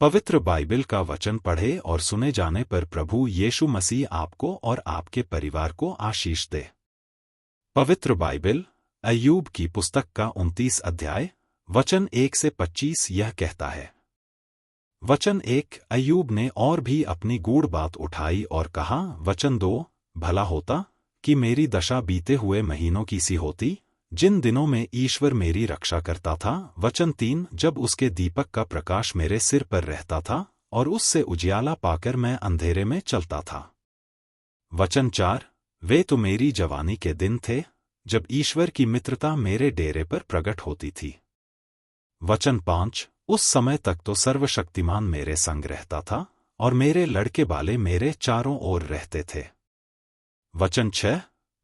पवित्र बाइबल का वचन पढ़े और सुने जाने पर प्रभु यीशु मसीह आपको और आपके परिवार को आशीष दे। पवित्र बाइबल अय्यूब की पुस्तक का 29 अध्याय वचन 1 से 25 यह कहता है। वचन 1 अय्यूब ने और भी अपनी गूढ़ बात उठाई और कहा। वचन 2 भला होता कि मेरी दशा बीते हुए महीनों की सी होती, जिन दिनों में ईश्वर मेरी रक्षा करता था। वचन 3 जब उसके दीपक का प्रकाश मेरे सिर पर रहता था और उससे उजियाला पाकर मैं अंधेरे में चलता था। वचन 4 वे तो मेरी जवानी के दिन थे, जब ईश्वर की मित्रता मेरे डेरे पर प्रकट होती थी। वचन 5 उस समय तक तो सर्वशक्तिमान मेरे संग रहता था और मेरे लड़के वाले मेरे चारों ओर रहते थे। वचन 6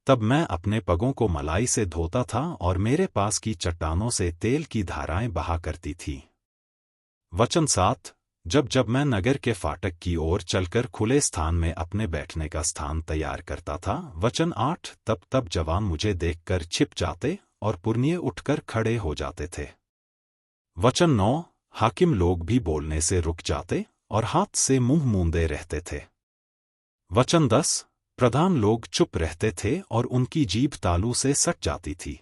तब मैं अपने पगों को मलाई से धोता था और मेरे पास की चट्टानों से तेल की धाराएं बहा करती थी। वचन 7 जब जब मैं नगर के फाटक की ओर चलकर खुले स्थान में अपने बैठने का स्थान तैयार करता था। वचन 8 तब तब जवान मुझे देखकर छिप जाते और पुरनिये उठकर खड़े हो जाते थे। वचन 9 हाकिम लोग भी बोलने से रुक जाते और हाथ से मुंह मूंदे रहते थे। वचन 10 प्रधान लोग चुप रहते थे और उनकी जीभ तालू से सट जाती थी।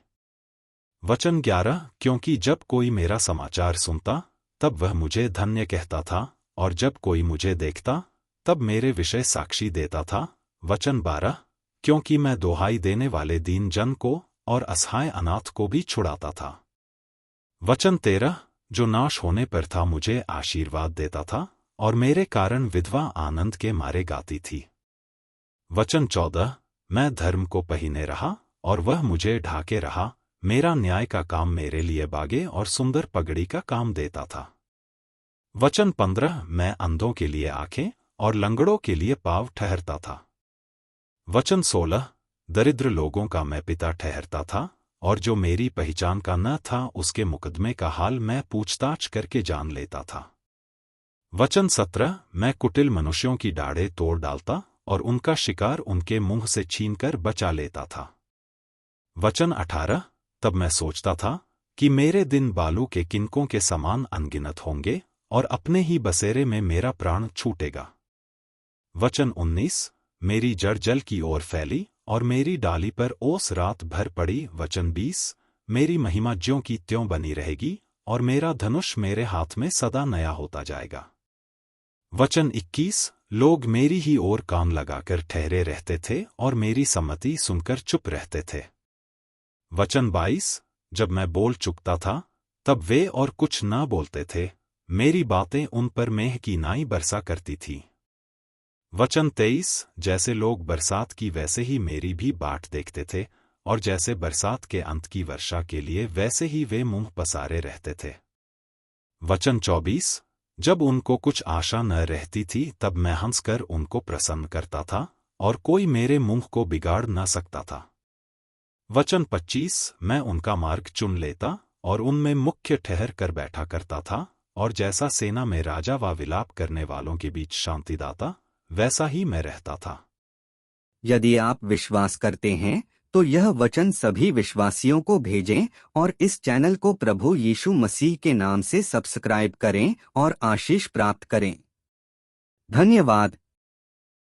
वचन 11 क्योंकि जब कोई मेरा समाचार सुनता तब वह मुझे धन्य कहता था, और जब कोई मुझे देखता तब मेरे विषय साक्षी देता था। वचन 12 क्योंकि मैं दोहाई देने वाले दीन जन को और असहाय अनाथ को भी छुड़ाता था। वचन 13 जो नाश होने पर था मुझे आशीर्वाद देता था और मेरे कारण विधवा आनंद के मारे गाती थी। वचन 14 मैं धर्म को पहिने रहा और वह मुझे ढाके रहा, मेरा न्याय का काम मेरे लिए बागे और सुंदर पगड़ी का काम देता था। वचन 15 मैं अंधों के लिए आंखें और लंगड़ों के लिए पाँव ठहरता था। वचन 16 दरिद्र लोगों का मैं पिता ठहरता था और जो मेरी पहचान का न था उसके मुकदमे का हाल मैं पूछताछ करके जान लेता था। वचन 17 मैं कुटिल मनुष्यों की दाढ़ें तोड़ डालता और उनका शिकार उनके मुंह से छीनकर बचा लेता था। वचन 18 तब मैं सोचता था कि मेरे दिन बालू के किनकों के समान अनगिनत होंगे और अपने ही बसेरे में मेरा प्राण छूटेगा। वचन 19 मेरी जड़ जल की ओर फैली और मेरी डाली पर ओस रात भर पड़ी। वचन 20 मेरी महिमा ज्यों की त्यों बनी रहेगी और मेरा धनुष मेरे हाथ में सदा नया होता जाएगा। वचन 21 लोग मेरी ही ओर कान लगाकर ठहरे रहते थे और मेरी सम्मति सुनकर चुप रहते थे। वचन 22 जब मैं बोल चुकता था तब वे और कुछ न बोलते थे, मेरी बातें उन पर मेह की नाई बरसा करती थी। वचन 23 जैसे लोग बरसात की वैसे ही मेरी भी बाट देखते थे, और जैसे बरसात के अंत की वर्षा के लिए वैसे ही वे मुंह पसारे रहते थे। वचन 24 जब उनको कुछ आशा न रहती थी तब मैं हंसकर उनको प्रसन्न करता था और कोई मेरे मुंह को बिगाड़ न सकता था। वचन 25 मैं उनका मार्ग चुन लेता और उनमें मुख्य ठहर कर बैठा करता था, और जैसा सेना में राजा व विलाप करने वालों के बीच शांतिदाता वैसा ही मैं रहता था। यदि आप विश्वास करते हैं तो यह वचन सभी विश्वासियों को भेजें और इस चैनल को प्रभु यीशु मसीह के नाम से सब्सक्राइब करें और आशीष प्राप्त करें। धन्यवाद।